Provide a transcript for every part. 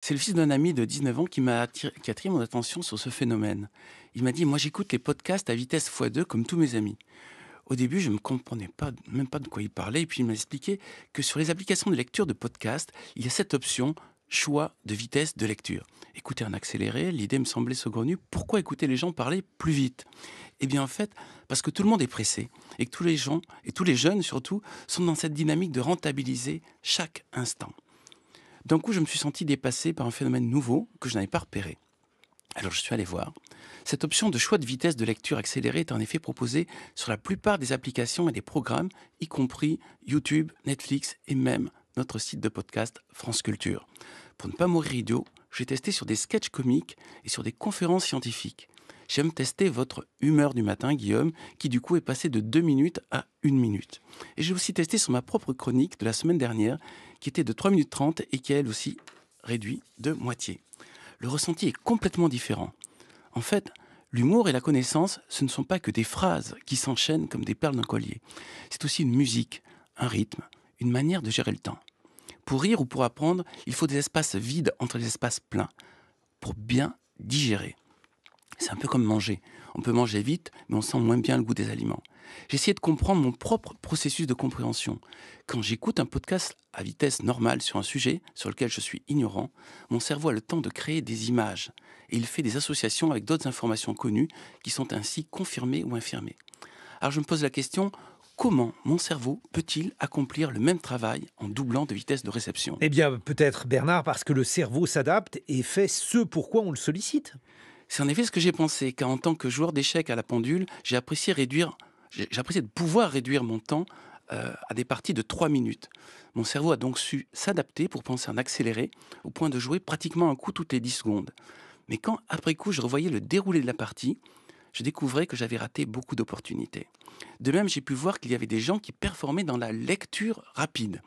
C'est le fils d'un ami de 19 ans qui a attiré mon attention sur ce phénomène. Il m'a dit: «Moi, j'écoute les podcasts à vitesse x2 comme tous mes amis». Au début, je ne comprenais pas, même pas de quoi il parlait, et puis il m'a expliqué que sur les applications de lecture de podcasts, il y a cette option choix de vitesse de lecture. Écouter en accéléré, l'idée me semblait saugrenue. Pourquoi écouter les gens parler plus vite? Eh bien, en fait, parce que tout le monde est pressé et que tous les gens, et tous les jeunes surtout, sont dans cette dynamique de rentabiliser chaque instant. D'un coup, je me suis senti dépassé par un phénomène nouveau que je n'avais pas repéré. Alors je suis allé voir. Cette option de choix de vitesse de lecture accélérée est en effet proposée sur la plupart des applications et des programmes, y compris YouTube, Netflix et même notre site de podcast France Culture. Pour ne pas mourir idiot, j'ai testé sur des sketchs comiques et sur des conférences scientifiques. J'ai même testé votre humeur du matin, Guillaume, qui du coup est passé de 2 minutes à 1 minute. Et j'ai aussi testé sur ma propre chronique de la semaine dernière, qui était de 3 minutes 30 et qui a elle aussi réduit de moitié. Le ressenti est complètement différent. En fait, l'humour et la connaissance, ce ne sont pas que des phrases qui s'enchaînent comme des perles d'un collier. C'est aussi une musique, un rythme, une manière de gérer le temps. Pour rire ou pour apprendre, il faut des espaces vides entre les espaces pleins, pour bien digérer. C'est un peu comme manger. On peut manger vite, mais on sent moins bien le goût des aliments. J'ai essayé de comprendre mon propre processus de compréhension. Quand j'écoute un podcast à vitesse normale sur un sujet sur lequel je suis ignorant, mon cerveau a le temps de créer des images et il fait des associations avec d'autres informations connues qui sont ainsi confirmées ou infirmées. Alors je me pose la question, comment mon cerveau peut-il accomplir le même travail en doublant de vitesse de réception? Eh bien, peut-être, Bernard, parce que le cerveau s'adapte et fait ce pourquoi on le sollicite. C'est en effet ce que j'ai pensé, car en tant que joueur d'échecs à la pendule, j'ai apprécié de pouvoir réduire mon temps à des parties de 3 minutes. Mon cerveau a donc su s'adapter pour penser en accéléré, au point de jouer pratiquement un coup toutes les 10 secondes. Mais quand, après coup, je revoyais le déroulé de la partie, je découvrais que j'avais raté beaucoup d'opportunités. De même, j'ai pu voir qu'il y avait des gens qui performaient dans la lecture rapide.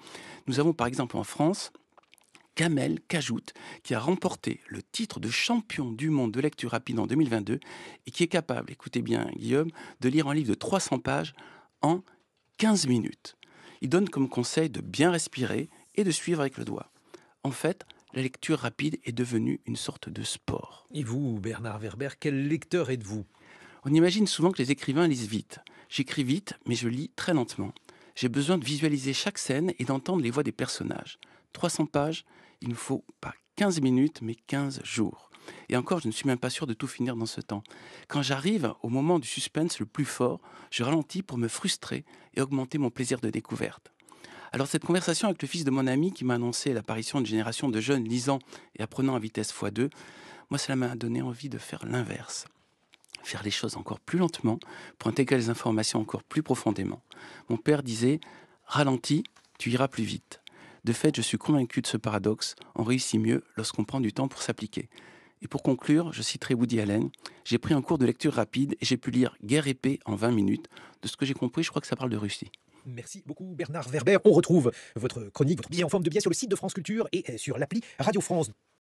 Nous avons par exemple en France Kamel Kajout, qui a remporté le titre de champion du monde de lecture rapide en 2022 et qui est capable, écoutez bien Guillaume, de lire un livre de 300 pages en 15 minutes. Il donne comme conseil de bien respirer et de suivre avec le doigt. En fait, la lecture rapide est devenue une sorte de sport. Et vous, Bernard Werber, quel lecteur êtes-vous? On imagine souvent que les écrivains lisent vite. J'écris vite, mais je lis très lentement. J'ai besoin de visualiser chaque scène et d'entendre les voix des personnages. 300 pages, il ne faut pas 15 minutes, mais 15 jours. Et encore, je ne suis même pas sûr de tout finir dans ce temps. Quand j'arrive au moment du suspense le plus fort, je ralentis pour me frustrer et augmenter mon plaisir de découverte. Alors cette conversation avec le fils de mon ami qui m'a annoncé l'apparition d'une génération de jeunes lisant et apprenant à vitesse x2, moi cela m'a donné envie de faire l'inverse. Faire les choses encore plus lentement pour intégrer les informations encore plus profondément. Mon père disait: ralentis, tu iras plus vite. De fait, je suis convaincu de ce paradoxe, on réussit mieux lorsqu'on prend du temps pour s'appliquer. Et pour conclure, je citerai Woody Allen: j'ai pris un cours de lecture rapide et j'ai pu lire Guerre et paix en 20 minutes. De ce que j'ai compris, je crois que ça parle de Russie. Merci beaucoup, Bernard Werber. On retrouve votre chronique, votre billet en forme de billet sur le site de France Culture et sur l'appli Radio France.